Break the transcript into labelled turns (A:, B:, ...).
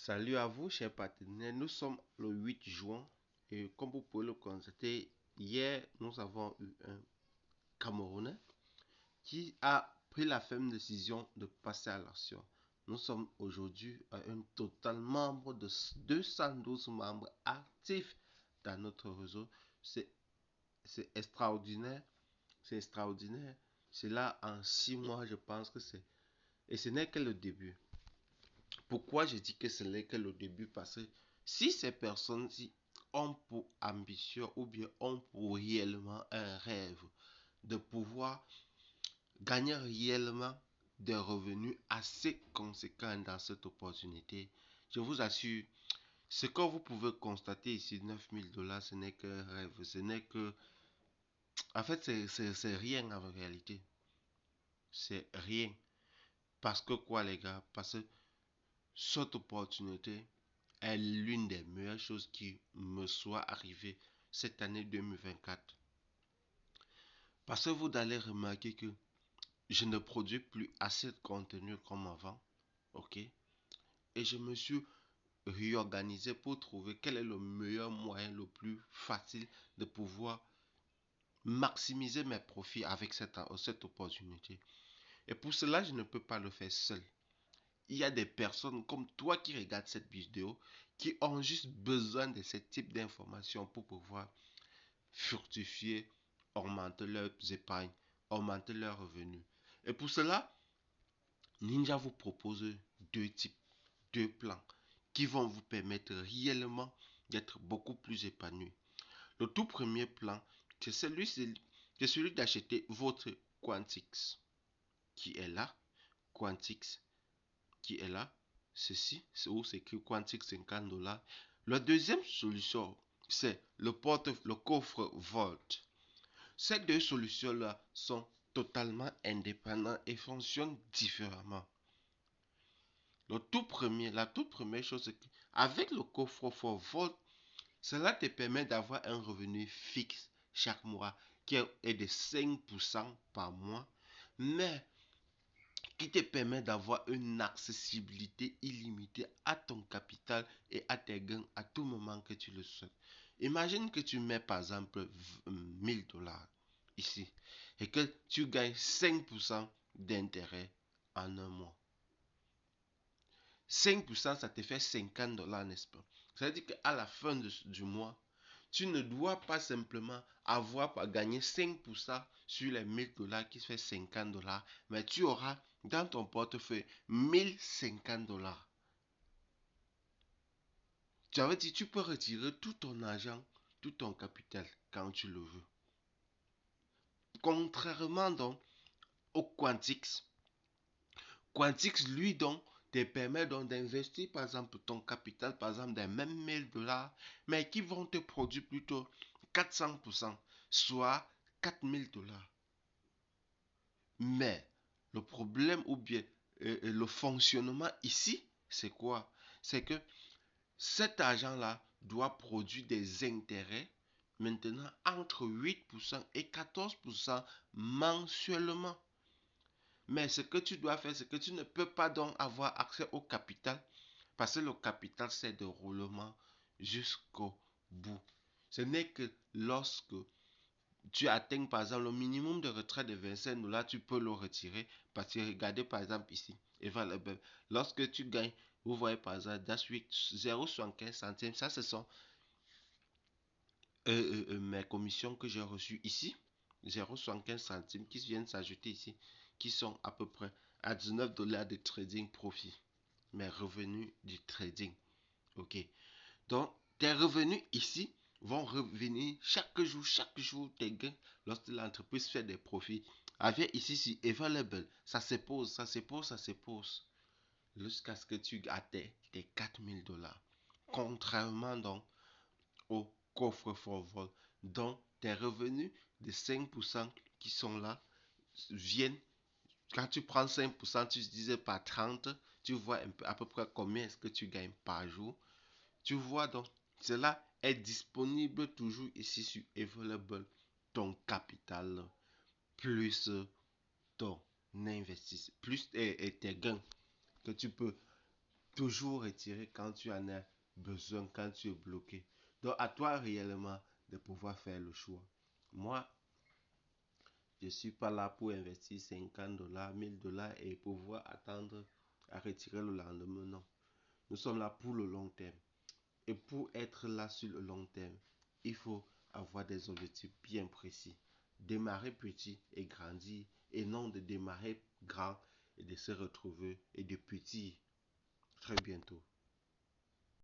A: Salut à vous, chers partenaires. Nous sommes le 8 juin et comme vous pouvez le constater, hier, nous avons eu un Camerounais qui a pris la ferme décision de passer à l'action. Nous sommes aujourd'hui à un total membre de 212 membres actifs dans notre réseau. C'est extraordinaire. C'est extraordinaire. C'est là en 6 mois, je pense que c'est. Et ce n'est que le début. Pourquoi je dis que ce n'est que le début? Parce que si ces personnes-ci ont pour ambition ou bien ont pour réellement un rêve de pouvoir gagner réellement des revenus assez conséquents dans cette opportunité, je vous assure, ce que vous pouvez constater ici, 9 000 $, ce n'est qu'un rêve. Ce n'est que... En fait, c'est rien en réalité. C'est rien. Parce que quoi, les gars? Parce que cette opportunité est l'une des meilleures choses qui me soit arrivée cette année 2024. Parce que vous allez remarquer que je ne produis plus assez de contenu comme avant. Ok? Et je me suis réorganisé pour trouver quel est le meilleur moyen, le plus facile de pouvoir maximiser mes profits avec cette opportunité. Et pour cela, je ne peux pas le faire seul. Il y a des personnes comme toi qui regardent cette vidéo qui ont juste besoin de ce type d'informations pour pouvoir fructifier, augmenter leurs épargnes, augmenter leurs revenus. Et pour cela, Ninja vous propose deux types, deux plans qui vont vous permettre réellement d'être beaucoup plus épanoui. Le tout premier plan, c'est celui d'acheter votre Quantix qui est là. Quantix qui est là. Ceci, c'est où c'est écrit Quantix 50 $. La deuxième solution, c'est le coffre Volt. Ces deux solutions-là sont totalement indépendantes et fonctionnent différemment. La toute première chose, c'est qu'avec le coffre-fort Volt, cela te permet d'avoir un revenu fixe chaque mois qui est de 5% par mois, mais qui te permet d'avoir une accessibilité illimitée à ton capital et à tes gains à tout moment que tu le souhaites. Imagine que tu mets par exemple 1 000 $ ici et que tu gagnes 5% d'intérêt en un mois. 5%, ça te fait 50 $, n'est-ce pas? Ça veut dire qu'à la fin du mois, tu ne dois pas simplement avoir à gagner 5% sur les 1 000 $ qui fait 50 $, mais tu auras dans ton portefeuille 1 050 $. Tu avais dit, tu peux retirer tout ton argent, tout ton capital quand tu le veux. Contrairement donc au Quantix, Quantix lui donc te permet donc d'investir par exemple ton capital par exemple des mêmes 1000 $, mais qui vont te produire plutôt 400%, soit 4000 $. Mais le problème ou bien le fonctionnement ici, c'est quoi? C'est que cet argent-là doit produire des intérêts maintenant entre 8% et 14% mensuellement. Mais ce que tu dois faire, c'est que tu ne peux pas donc avoir accès au capital parce que le capital, c'est de roulement jusqu'au bout. Ce n'est que lorsque tu atteins par exemple le minimum de retrait de 25 $, tu peux le retirer. Parce que regardez par exemple ici, lorsque tu gagnes, vous voyez par exemple, 0,75 centimes, ça ce sont mes commissions que j'ai reçues ici. 0,75 centimes qui viennent s'ajouter ici, qui sont à peu près à 19 $ de trading profit. Mes revenus du trading. Ok. Donc, tes revenus ici vont revenir chaque jour, tes gains, lorsque l'entreprise fait des profits. Avec ici, si available, ça se pose, ça se pose, ça se pose, jusqu'à ce que tu atteignes tes 4000 $. Contrairement donc au coffre-fort vol, dont tes revenus de 5% qui sont là viennent. Quand tu prends 5%, tu disais par 30, tu vois un peu, à peu près combien est-ce que tu gagnes par jour. Tu vois donc, cela est disponible toujours ici sur Available. Ton capital plus ton investissement, plus tes gains que tu peux toujours retirer quand tu en as besoin, quand tu es bloqué. Donc, à toi réellement de pouvoir faire le choix. Moi, je ne suis pas là pour investir 50 dollars, 1000 dollars et pouvoir attendre à retirer le lendemain. Non. Nous sommes là pour le long terme. Et pour être là sur le long terme, il faut avoir des objectifs bien précis. Démarrer petit et grandir, et non de démarrer grand et de se retrouver et de petit très bientôt.